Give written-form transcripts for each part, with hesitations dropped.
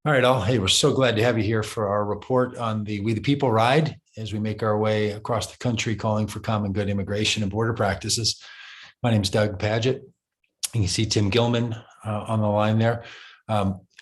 All right, all. Hey, we're so glad to have you here for our report on the We the People ride as we make our way across the country calling for common good immigration and border practices. My name is Doug Paget. You can see Tim Gilman on the line there.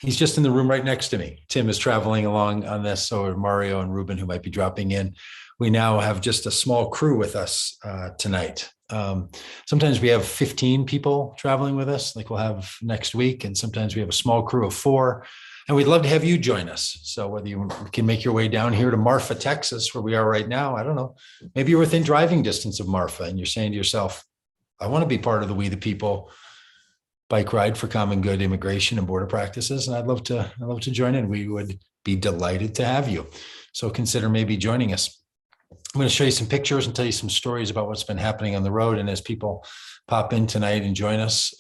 He's just in the room right next to me. Tim is traveling along on this, so are Mario and Ruben, who might be dropping in. We now have just a small crew with us tonight. Sometimes we have 15 people traveling with us, like we'll have next week, and sometimes we have a small crew of 4. And we'd love to have you join us. So whether you can make your way down here to Marfa, Texas, where we are right now, I don't know, maybe you're within driving distance of Marfa and you're saying to yourself, I want to be part of the We the People bike ride for common good immigration and border practices. And I'd love to join in. We would be delighted to have you. So consider maybe joining us. I'm going to show you some pictures and tell you some stories about what's been happening on the road. And as people pop in tonight and join us,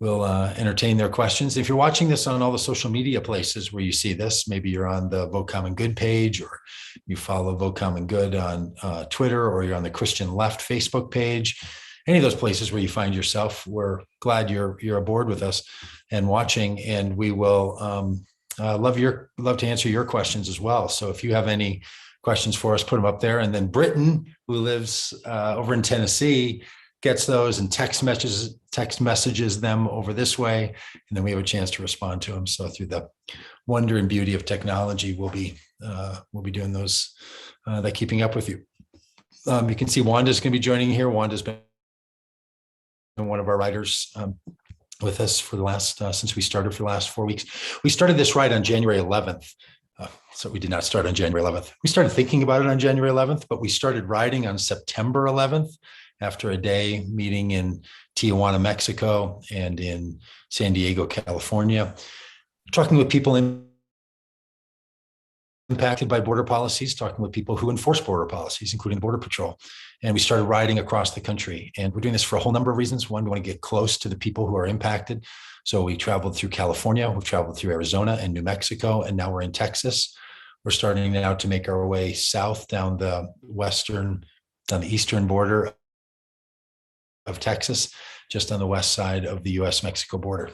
we'll entertain their questions. If you're watching this on all the social media places where you see this, maybe you're on the Vote Common Good page, or you follow Vote Common Good on Twitter, or you're on the Christian Left Facebook page, any of those places where you find yourself, we're glad you're aboard with us and watching, and we will love to answer your questions as well. So if you have any questions for us, put them up there. And then Britton, who lives over in Tennessee, gets those and text messages them over this way, and then we have a chance to respond to them. So through the wonder and beauty of technology, we'll be doing those, that keeping up with you. You can see Wanda's going to be joining here. Wanda's been one of our riders with us for the last since we started for the last 4 weeks. We started this ride on January 11th. So we did not start on January 11th. We started thinking about it on January 11th, but we started riding on September 11th. After a day meeting in Tijuana, Mexico, and in San Diego, California, talking with people impacted by border policies, talking with people who enforce border policies, including the Border Patrol. And we started riding across the country. And we're doing this for a whole number of reasons. One, we want to get close to the people who are impacted. So we traveled through California, we traveled through Arizona and New Mexico, and now we're in Texas. We're starting now to make our way south down the eastern border of Texas, just on the west side of the US-Mexico border.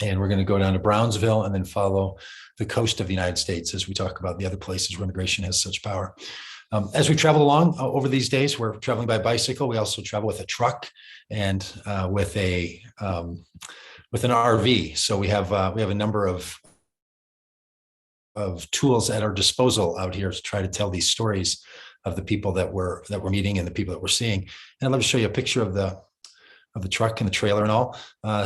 And we're going to go down to Brownsville and then follow the coast of the United States as we talk about the other places where immigration has such power. As we travel along over these days, we're traveling by bicycle. We also travel with a truck and with an RV. So we have a number of tools at our disposal out here to try to tell these stories of the people that we're meeting and the people that we're seeing. And I'd love to show you a picture of the truck and the trailer and all.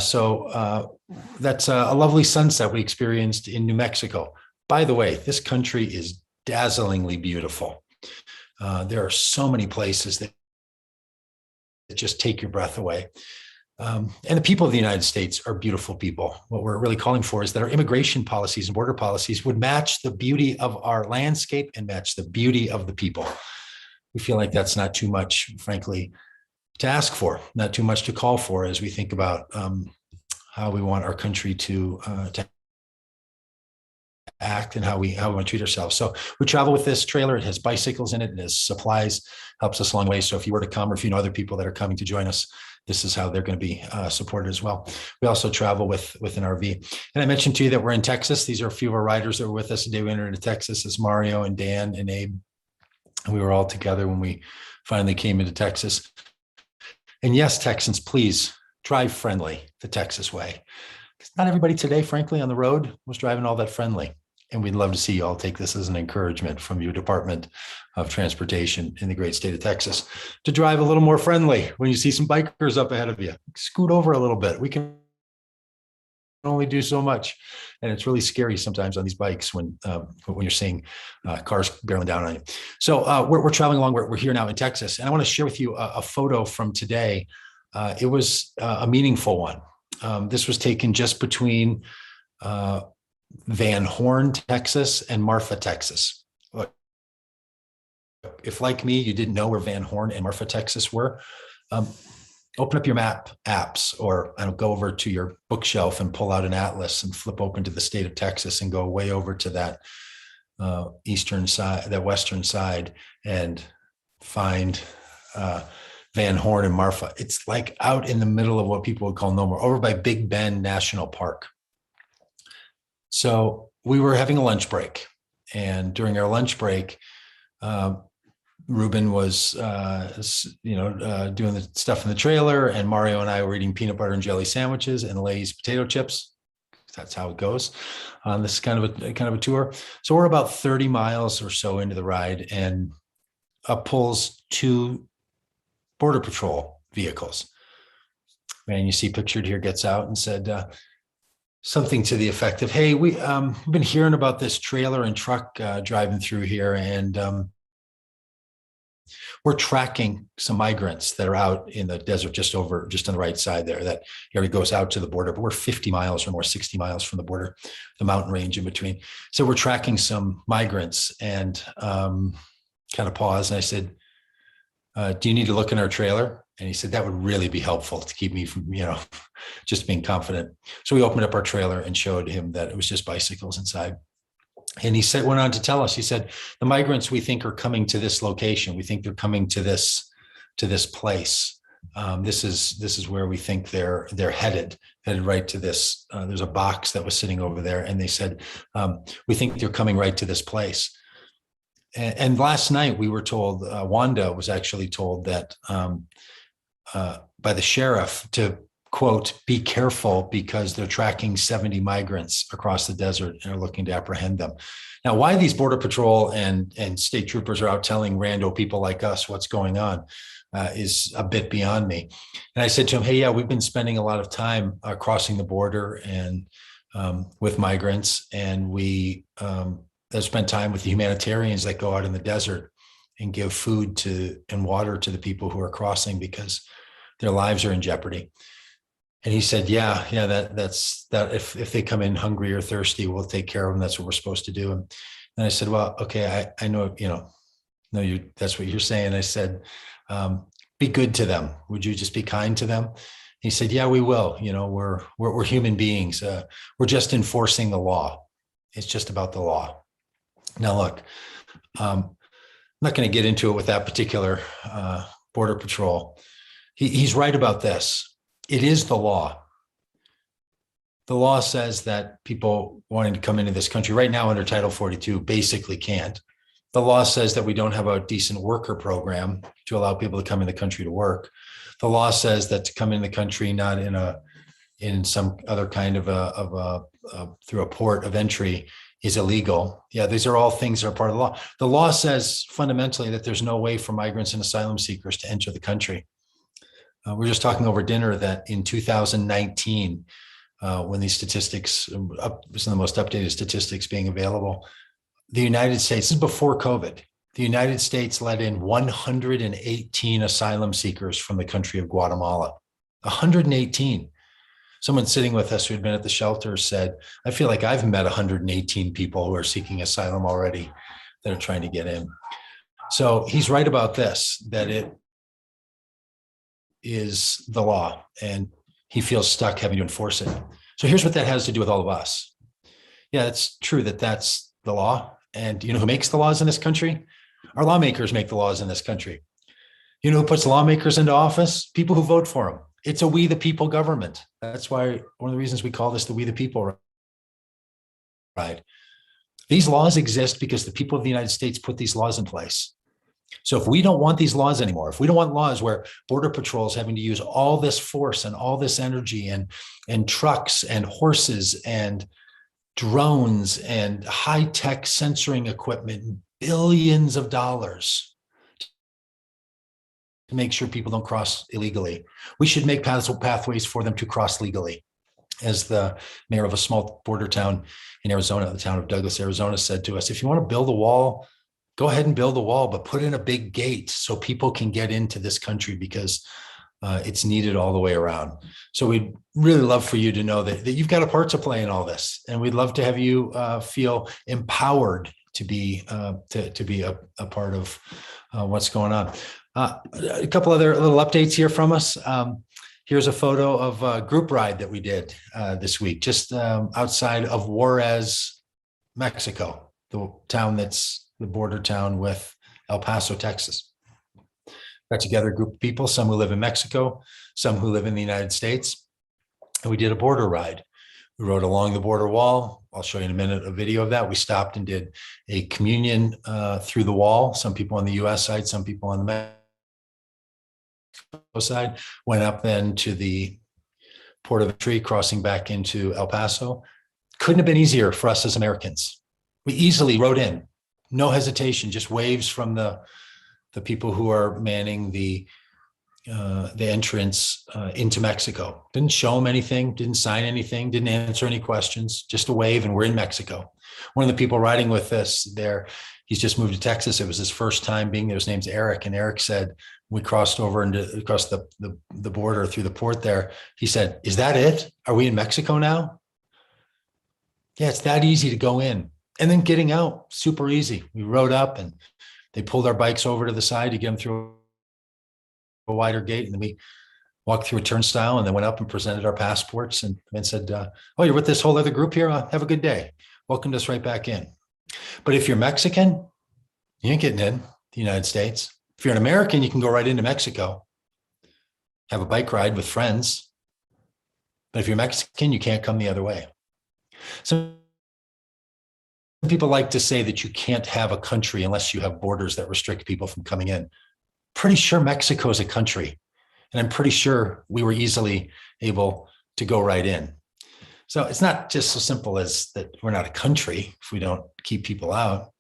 So that's a lovely sunset we experienced in New Mexico. By the way, this country is dazzlingly beautiful. There are so many places that just take your breath away. And the people of the United States are beautiful people. What we're really calling for is that our immigration policies and border policies would match the beauty of our landscape and match the beauty of the people. We feel like that's not too much, frankly, to ask for, not too much to call for as we think about how we want our country to act and how we want to treat ourselves. So we travel with this trailer. It has bicycles in it. It has supplies, helps us a long way. So if you were to come, or if you know other people that are coming to join us, this is how they're going to be supported as well. We also travel with an RV. And I mentioned to you that we're in Texas. These are a few of our riders that were with us the day we entered into Texas. It's Mario and Dan and Abe. And we were all together when we finally came into Texas. And yes, Texans, please drive friendly the Texas way. Because not everybody today, frankly, on the road was driving all that friendly. And we'd love to see you all take this as an encouragement from your Department of Transportation in the great state of Texas to drive a little more friendly when you see some bikers up ahead of you. Scoot over a little bit. We can only do so much. And it's really scary sometimes on these bikes when you're seeing cars barreling down on you. So we're traveling along. We're here now in Texas. And I want to share with you a photo from today. It was a meaningful one. This was taken just between Van Horn, Texas, and Marfa, Texas. Look, if like me, you didn't know where Van Horn and Marfa, Texas were, open up your map apps, or go over to your bookshelf and pull out an atlas and flip open to the state of Texas and go way over to that eastern side, that western side, and find Van Horn and Marfa. It's like out in the middle of what people would call nowhere, over by Big Bend National Park. So we were having a lunch break, and during our lunch break, Ruben was, doing the stuff in the trailer, and Mario and I were eating peanut butter and jelly sandwiches and Lay's potato chips. That's how it goes on this kind of a tour. So we're about 30 miles or so into the ride, and up pulls two Border Patrol vehicles. Man, you see pictured here, gets out and said something to the effect of, "Hey, we've been hearing about this trailer and truck driving through here, and we're tracking some migrants that are out in the desert just on the right side there. That area goes out to the border, but we're 50 miles or more, 60 miles from the border, the mountain range in between. So we're tracking some migrants," and kind of paused. And I said, "Do you need to look in our trailer?" And he said, "That would really be helpful to keep me from, just being confident." So we opened up our trailer and showed him that it was just bicycles inside. And he went on to tell us, he said, "The migrants we think are coming to this location. We think they're coming to this place. This is where we think they're headed right to this. There's a box that was sitting over there." And they said, "We think they're coming right to this place." And last night we were told, Wanda was actually told that by the sheriff to, quote, "be careful because they're tracking 70 migrants across the desert and are looking to apprehend them." Now, why these Border Patrol and state troopers are out telling rando people like us what's going on is a bit beyond me. And I said to him, "Hey, yeah, we've been spending a lot of time crossing the border and with migrants, and we have spent time with the humanitarians that go out in the desert and give food and water to the people who are crossing because their lives are in jeopardy." And he said, yeah, that's if they come in hungry or thirsty, we'll take care of them. That's what we're supposed to do. And I said, "Well, okay, I know, that's what you're saying." I said, "Be good to them. Would you just be kind to them?" He said, "Yeah, we will. We're human beings. We're just enforcing the law. It's just about the law." Now, look, I'm not going to get into it with that particular Border Patrol. He's right about this. It is the law. The law says that people wanting to come into this country right now under Title 42 basically can't. The law says that we don't have a decent worker program to allow people to come in the country to work. The law says that to come in the country not in some other kind of through a port of entry is illegal. Yeah, these are all things that are part of the law. The law says fundamentally that there's no way for migrants and asylum seekers to enter the country. We were just talking over dinner that in 2019, when these statistics, some of the most updated statistics being available, the United States, this is before COVID, the United States let in 118 asylum seekers from the country of Guatemala. 118. Someone sitting with us who had been at the shelter said, "I feel like I've met 118 people who are seeking asylum already that are trying to get in." So he's right about this, that it is the law, and he feels stuck having to enforce it. So here's what that has to do with all of us. Yeah, it's true that that's the law. And you know who makes the laws in this country? Our lawmakers make the laws in this country. You know who puts lawmakers into office? People who vote for them. It's a we the people government. That's why one of the reasons we call this the we the people ride. These laws exist because the people of the United States put these laws in place. So if we don't want these laws anymore, if we don't want laws where Border Patrol is having to use all this force and all this energy and trucks and horses and drones and high-tech censoring equipment, billions of dollars to make sure people don't cross illegally, we should make pathways for them to cross legally. As the mayor of a small border town in Arizona, the town of Douglas, Arizona, said to us, "If you want to build a wall, go ahead and build a wall, but put in a big gate so people can get into this country because it's needed all the way around." So we'd really love for you to know that you've got a part to play in all this. And we'd love to have you feel empowered to be a part of what's going on. A couple other little updates here from us. Here's a photo of a group ride that we did this week, just outside of Juarez, Mexico, the town that's the border town with El Paso, Texas. Got together a group of people, some who live in Mexico, some who live in the United States, and we did a border ride. We rode along the border wall. I'll show you in a minute a video of that. We stopped and did a communion through the wall. Some people on the US side, some people on the Mexico side. Went up then to the port of entry, crossing back into El Paso. Couldn't have been easier for us as Americans. We easily rode in, no hesitation, just waves from the people who are manning the entrance into Mexico. Didn't show them anything, didn't sign anything, didn't answer any questions, just a wave, and we're in Mexico. One of the people riding with us there, he's just moved to Texas. It was his first time being there. His name's Eric. And Eric said, we crossed over and across the border through the port there. He said, is that it? Are we in Mexico now? Yeah, it's that easy to go in. And then getting out, super easy. We rode up and they pulled our bikes over to the side to get them through a wider gate. And then we walked through a turnstile and then went up and presented our passports and then said, oh, you're with this whole other group here? Have a good day. Welcomed us right back in. But if you're Mexican, you ain't getting in the United States. If you're an American, you can go right into Mexico, have a bike ride with friends. But if you're Mexican, you can't come the other way. Some people like to say that you can't have a country unless you have borders that restrict people from coming in. Pretty sure Mexico is a country. And I'm pretty sure we were easily able to go right in. So it's not just so simple as that we're not a country if we don't keep people out.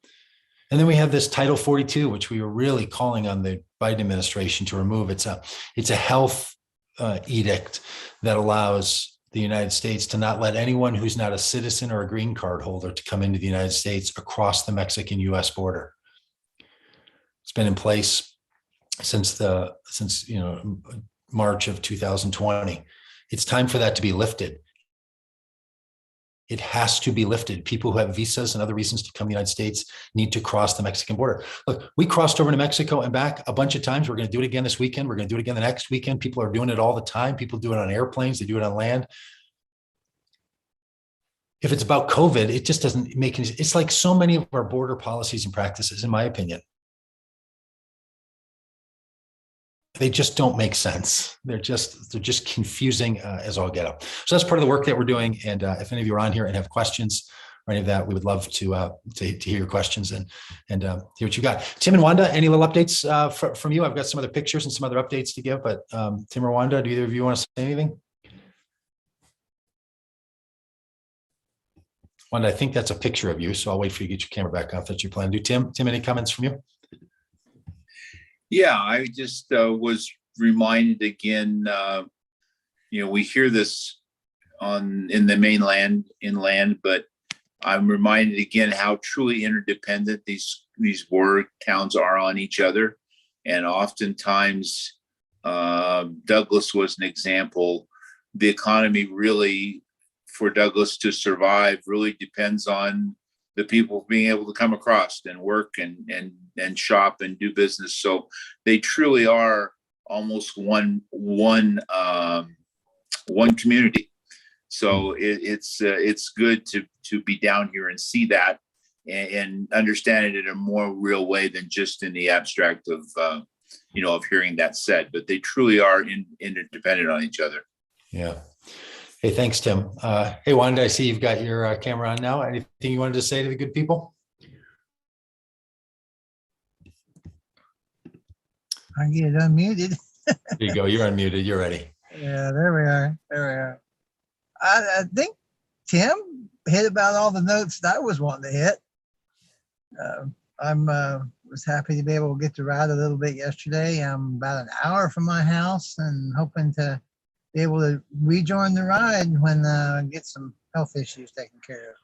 And then we have this Title 42, which we were really calling on the Biden administration to remove. It's a health edict that allows the United States to not let anyone who's not a citizen or a green card holder to come into the United States across the Mexican-US border. It's been in place since March of 2020. It's time for that to be lifted. It has to be lifted. People who have visas and other reasons to come to the United States need to cross the Mexican border. Look, we crossed over to Mexico and back a bunch of times. We're going to do it again this weekend. We're going to do it again the next weekend. People are doing it all the time. People do it on airplanes. They do it on land. If it's about COVID, it just doesn't make any sense. It's like so many of our border policies and practices, in my opinion. They just don't make sense. They're just confusing as all get out. So that's part of the work that we're doing. And if any of you are on here and have questions or any of that, we would love to hear your questions and hear what you got. Tim and Wanda, any little updates from you? I've got some other pictures and some other updates to give, but Tim or Wanda, do either of you want to say anything? Wanda, I think that's a picture of you, so I'll wait for you to get your camera back off that you plan to do. Tim, any comments from you? Yeah, I just was reminded again, we hear this in the mainland, inland, but I'm reminded again how truly interdependent these border towns are on each other. And oftentimes, Douglas was an example. The economy really, for Douglas to survive, really depends on the people being able to come across and work and shop and do business. So they truly are almost one community. So it's good to be down here and see that and understand it in a more real way than just in the abstract of hearing that said. But they truly are interdependent on each other. Yeah. Hey, thanks, Tim. Hey, Wanda, I see you've got your camera on now. Anything you wanted to say to the good people? I get unmuted. There you go. You're unmuted. You're ready. Yeah, there we are. I think Tim hit about all the notes that I was wanting to hit. Was happy to be able to get to ride a little bit yesterday. I'm about an hour from my house and hoping to be able to rejoin the ride when I get some health issues taken care of.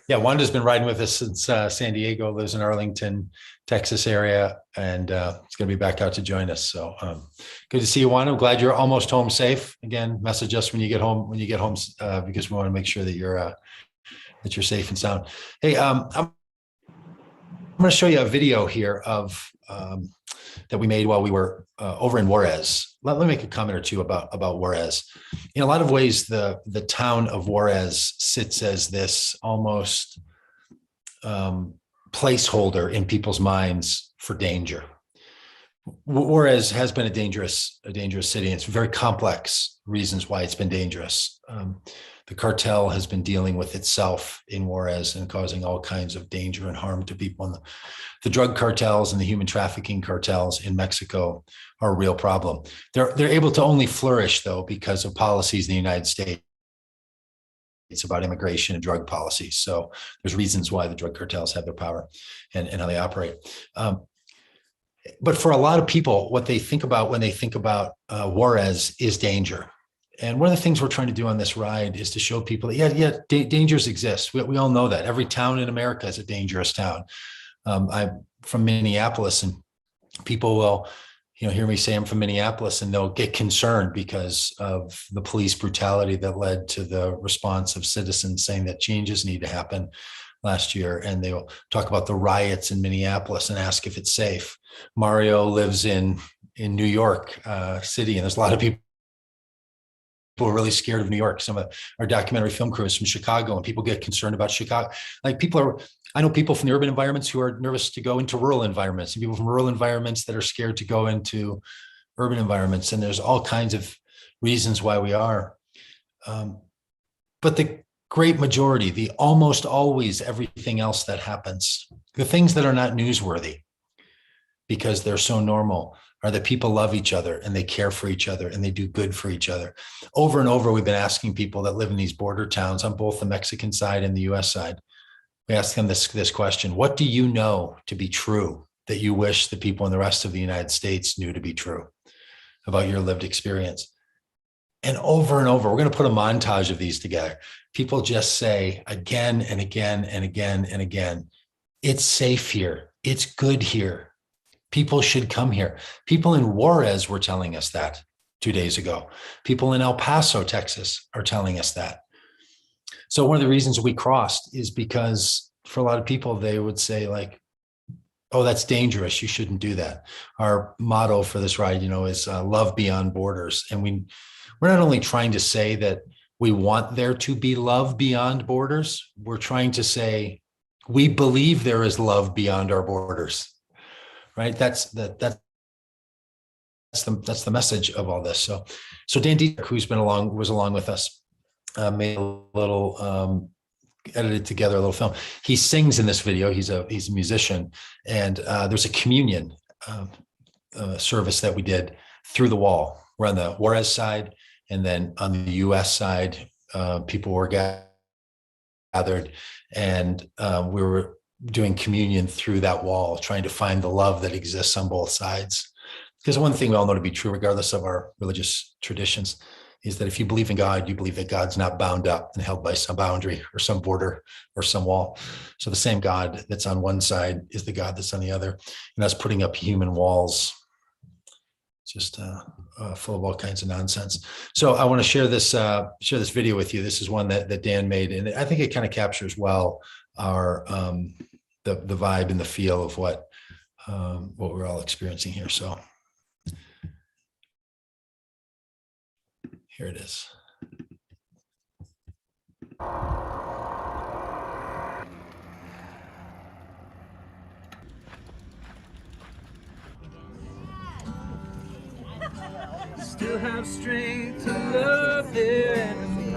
Yeah, Wanda's been riding with us since San Diego, lives in Arlington, Texas area, and it's going to be back out to join us. So good to see you, Wanda. I'm glad you're almost home safe. Again, message us when you get home, because we want to make sure that you're safe and sound. Hey, I'm going to show you a video here of that we made while we were over in Juarez. Let me make a comment or two about Juarez. In a lot of ways, the town of Juarez sits as this almost placeholder in people's minds for danger. Juarez has been a dangerous city. And it's very complex reasons why it's been dangerous. The cartel has been dealing with itself in Juarez and causing all kinds of danger and harm to people. And the drug cartels and the human trafficking cartels in Mexico are a real problem. They're able to only flourish, though, because of policies in the United States. It's about immigration and drug policies. So there's reasons why the drug cartels have their power and how they operate. But for a lot of people, what they think about when they think about Juarez is danger. And one of the things we're trying to do on this ride is to show people that, dangers exist. We all know that. Every town in America is a dangerous town. I'm from Minneapolis, and people will, hear me say I'm from Minneapolis, and they'll get concerned because of the police brutality that led to the response of citizens saying that changes need to happen last year. And they'll talk about the riots in Minneapolis and ask if it's safe. Mario lives in New York City, and there's a lot of people who are really scared of New York. Some of our documentary film crew is from Chicago, and people get concerned about Chicago. I know people from the urban environments who are nervous to go into rural environments, and people from rural environments that are scared to go into urban environments. And there's all kinds of reasons why we are. But the great majority, the almost always everything else that happens, the things that are not newsworthy because they're so normal, are that people love each other and they care for each other and they do good for each other. Over and over, we've been asking people that live in these border towns on both the Mexican side and the US side, we ask them this question: what do you know to be true that you wish the people in the rest of the United States knew to be true about your lived experience? And over, we're going to put a montage of these together. People just say again and again and again and again, it's safe here. It's good here. People should come here. People in Juarez were telling us that 2 days ago. People in El Paso, Texas are telling us that. So one of the reasons we crossed is because for a lot of people, they would say like, oh, that's dangerous. You shouldn't do that. Our motto for this ride, is love beyond borders. And we're not only trying to say that we want there to be love beyond borders, we're trying to say we believe there is love beyond our borders. Right? That's the message of all this. So Dan Dietrich, who's was along with us, made a little edited together a little film. He sings in this video. He's a musician, and there's a communion service that we did through the wall. We're on the Juarez side, and then on the U.S. side, people were gathered, and we were doing communion through that wall, trying to find the love that exists on both sides. Because one thing we all know to be true, regardless of our religious traditions, is that if you believe in God, you believe that God's not bound up and held by some boundary or some border or some wall. So the same God that's on one side is the God that's on the other. And us putting up human walls, just full of all kinds of nonsense. So I want to share this video with you. This is one that Dan made, and I think it kind of captures well our the vibe and the feel of what we're all experiencing here. So here it is. Still have strength to love their enemy.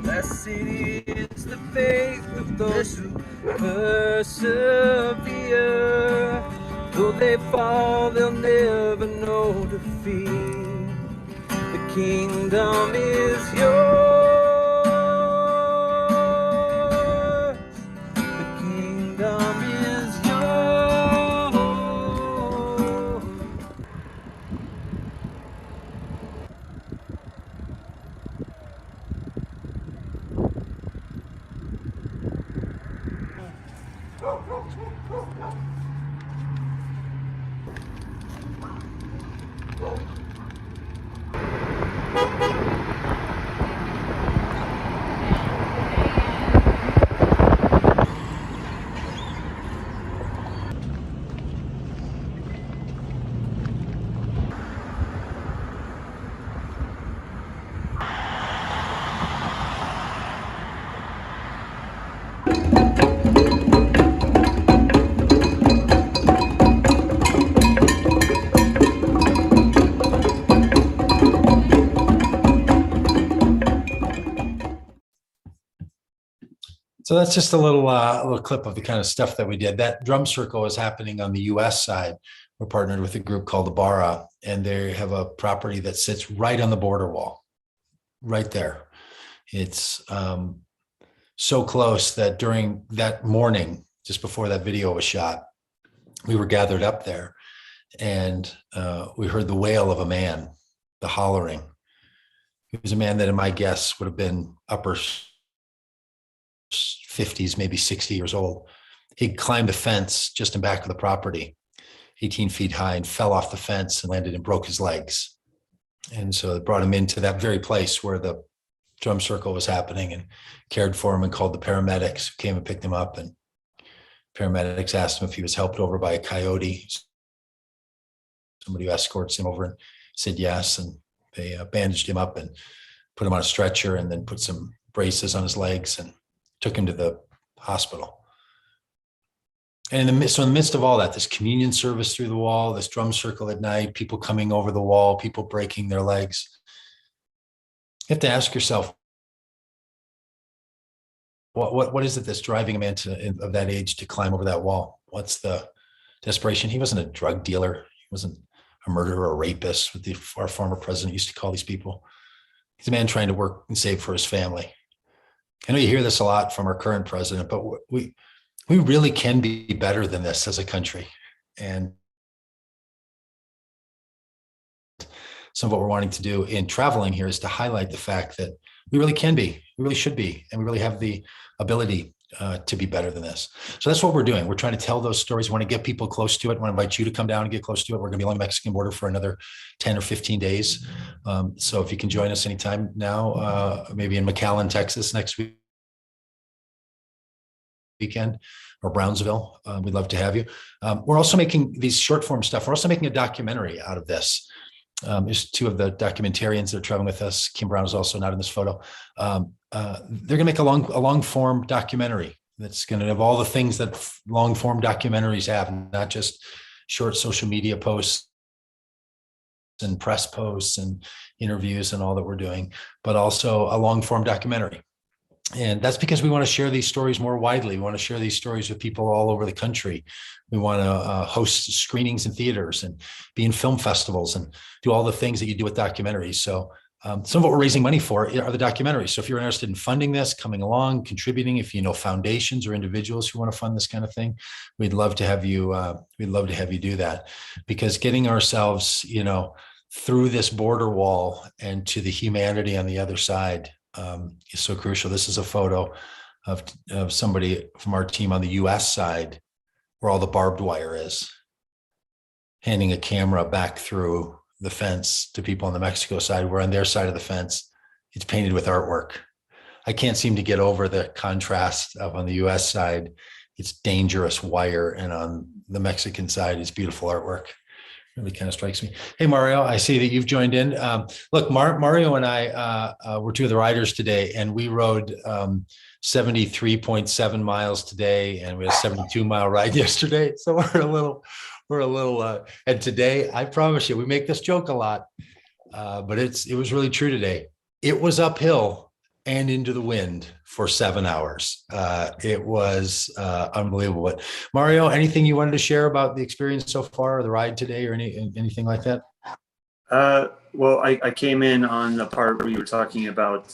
Blessed is the faith of those who persevere. Though they fall, they'll never know defeat. The kingdom is yours. The kingdom is yours. So that's just a little clip of the kind of stuff that we did. That drum circle is happening on the U.S. side. We're partnered with a group called the Bara, and they have a property that sits right on the border wall, right there. It's so close that during that morning, just before that video was shot, we were gathered up there, and we heard the wail of a man, the hollering. He was a man that, in my guess, would have been upper 50s, maybe 60 years old. He climbed a fence just in back of the property, 18 feet high, and fell off the fence and landed and broke his legs. And so it brought him into that very place where the drum circle was happening, and cared for him and called the paramedics, who came and picked him up. And paramedics asked him if he was helped over by a coyote, somebody who escorts him over, and said yes. And they bandaged him up and put him on a stretcher, and then put some braces on his legs and took him to the hospital. And in the midst of all that, this communion service through the wall, this drum circle at night, people coming over the wall, people breaking their legs. You have to ask yourself, what is it that's driving a man of that age to climb over that wall? What's the desperation? He wasn't a drug dealer. He wasn't a murderer or a rapist, what our former president used to call these people. He's a man trying to work and save for his family. I know you hear this a lot from our current president, but we really can be better than this as a country. And some of what we're wanting to do in traveling here is to highlight the fact that we really can be, we really should be, and we really have the ability to be better than this. So that's what we're doing. We're trying to tell those stories. We want to get people close to it. We want to invite you to come down and get close to it. We're going to be along the Mexican border for another 10 or 15 days. So if you can join us anytime now, maybe in McAllen, Texas next weekend, or Brownsville, we'd love to have you. We're also making these short form stuff. We're also making a documentary out of this. There's two of the documentarians that are traveling with us. Kim Brown is also not in this photo. They're going to make a long form documentary that's going to have all the things that long form documentaries have, not just short social media posts and press posts and interviews and all that we're doing, but also a long form documentary. And that's because we want to share these stories more widely. We want to share these stories with people all over the country. We want to host screenings in theaters and be in film festivals and do all the things that you do with documentaries. So some of what we're raising money for are the documentaries. So if you're interested in funding this, coming along, contributing, if you know foundations or individuals who want to fund this kind of thing, we'd love to have you. We'd love to have you do that, because getting ourselves, through this border wall and to the humanity on the other side is so crucial. This is a photo of somebody from our team on the US side, where all the barbed wire is, handing a camera back through the fence to people on the Mexico side, where on their side of the fence, it's painted with artwork. I can't seem to get over the contrast of, on the US side, it's dangerous wire, and on the Mexican side, it's beautiful artwork. Really kind of strikes me. Hey, Mario, I see that you've joined in. Look, Mario and I were two of the riders today, and we rode 73.7 miles today, and we had a 72-mile ride yesterday. So we're a little, and today, I promise you, we make this joke a lot, but it was really true today. It was uphill and into the wind for 7 hours. It was unbelievable. But Mario, anything you wanted to share about the experience so far, or the ride today, or anything like that? Well, I came in on the part where you were talking about,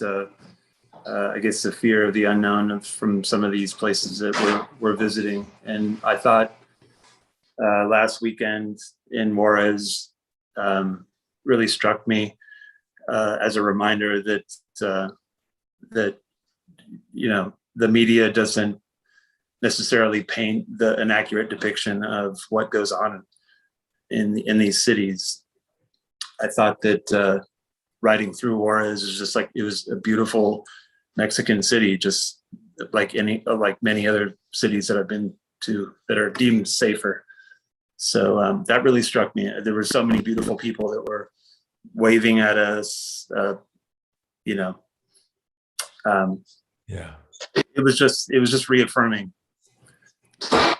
I guess, the fear of the unknown from some of these places that we're visiting. And I thought last weekend in Juarez really struck me as a reminder that the media doesn't necessarily paint an accurate depiction of what goes on in these cities. I thought that riding through Juarez is just like, it was a beautiful Mexican city, just like many other cities that I've been to that are deemed safer. So that really struck me. There were so many beautiful people that were waving at us, Yeah. It was just reaffirming. That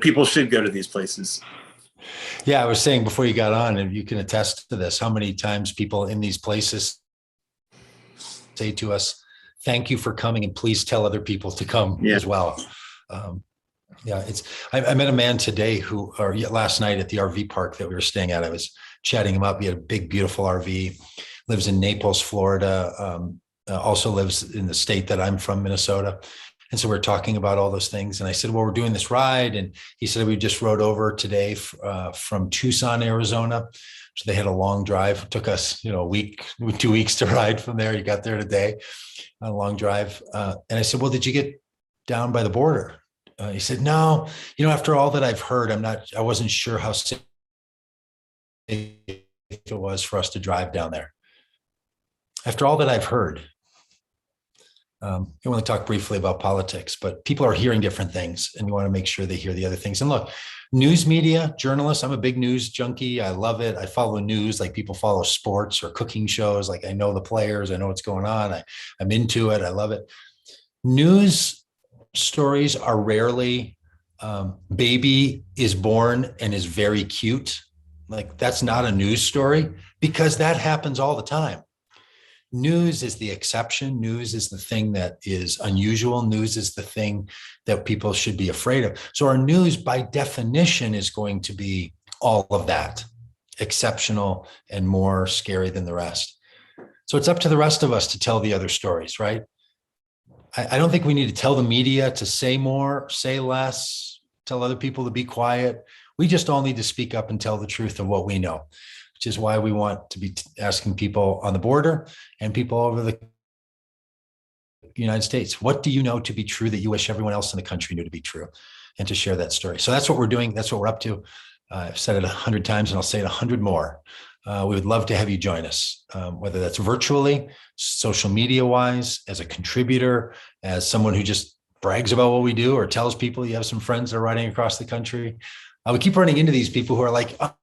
people should go to these places. Yeah, I was saying before you got on, and you can attest to this, how many times people in these places say to us, thank you for coming, and please tell other people to come Yeah. as well. Yeah, I met a man today last night at the RV park that we were staying at. I was chatting him up. He had a big, beautiful RV, lives in Naples, Florida, also lives in the state that I'm from, Minnesota. And so we're talking about all those things. And I said, well, we're doing this ride. And he said, we just rode over today from Tucson, Arizona. So they had a long drive. It took us, a week, 2 weeks to ride from there. You got there today, a long drive. And I said, well, did you get down by the border? He said, no, after all that I've heard, I wasn't sure how safe it was for us to drive down there. After all that I've heard, I want to talk briefly about politics, but people are hearing different things, and we want to make sure they hear the other things. And look, news media, journalists, I'm a big news junkie. I love it. I follow news like people follow sports or cooking shows. Like I know the players, I know what's going on. I'm into it. I love it. News stories are rarely baby is born and is very cute. Like that's not a news story, because that happens all the time. News is the exception. News is the thing that is unusual. News is the thing that people should be afraid of. So our news by definition is going to be all of that, exceptional and more scary than the rest. So it's up to the rest of us to tell the other stories, right? I don't think we need to tell the media to say more, say less, tell other people to be quiet. We just all need to speak up and tell the truth of what we know, which is why we want to be asking people on the border and people over the United States, what do you know to be true that you wish everyone else in the country knew to be true, and to share that story. So that's what we're doing. That's what we're up to. I've said it 100 times and I'll say it 100 more. We would love to have you join us, whether that's virtually, social media wise, as a contributor, as someone who just brags about what we do or tells people you have some friends that are riding across the country. We keep running into these people who are like, oh,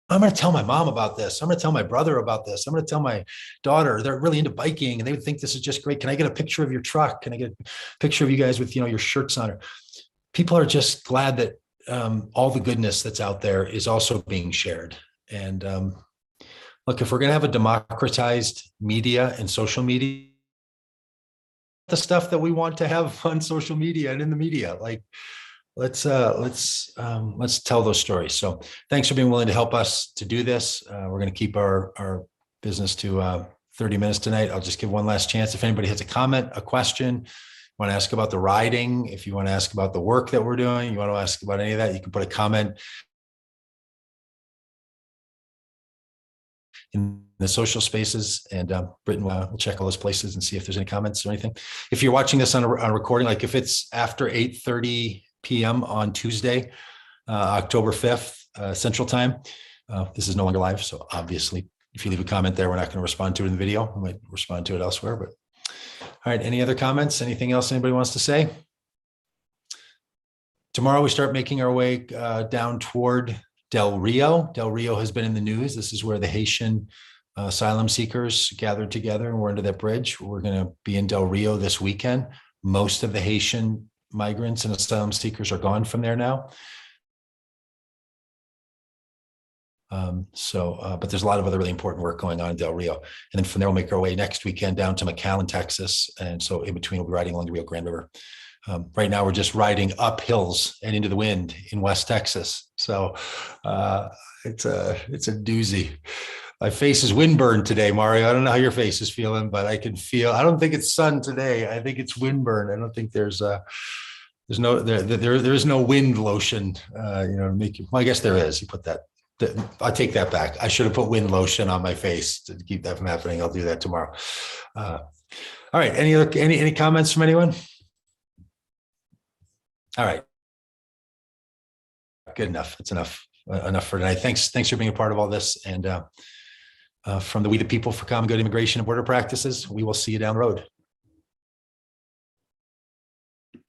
I'm going to tell my mom about this. I'm going to tell my brother about this. I'm going to tell my daughter. They're really into biking and they would think this is just great. Can I get a picture of your truck? Can I get a picture of you guys with, your shirts on? People are just glad that all the goodness that's out there is also being shared. And look, if we're going to have a democratized media and social media, the stuff that we want to have on social media and in the media, like let's tell those stories. So thanks for being willing to help us to do this. We're going to keep our business to 30 minutes tonight. I'll just give one last chance. If anybody has a comment, a question, want to ask about the riding, if you want to ask about the work that we're doing, you want to ask about any of that, you can put a comment in the social spaces, and Britton will check all those places and see if there's any comments or anything. If you're watching this on a recording, like if it's after 8:30 p.m. on Tuesday, October 5th, Central Time, this is no longer live. So obviously, if you leave a comment there, we're not going to respond to it in the video. We might respond to it elsewhere, but all right. Any other comments? Anything else anybody wants to say? Tomorrow we start making our way down toward Del Rio. Del Rio has been in the news. This is where the Haitian asylum seekers gathered together and we're under that bridge. We're going to be in Del Rio this weekend. Most of the Haitian migrants and asylum seekers are gone from there now. But there's a lot of other really important work going on in Del Rio. And then from there, we'll make our way next weekend down to McAllen, Texas. And so in between, we'll be riding along the Rio Grande River. Right now, we're just riding up hills and into the wind in West Texas. So it's a doozy. My face is windburned today, Mario. I don't know how your face is feeling, but I can feel, I don't think it's sun today. I think it's windburn. I don't think there's no wind lotion, to make you, well, I guess there is. You put that. I take that back. I should have put wind lotion on my face to keep that from happening. I'll do that tomorrow. All right. Any comments from anyone? All right. Good enough. It's enough for tonight. Thanks for being a part of all this. And from the We the People for Common Good Immigration and Border Practices, we will see you down the road.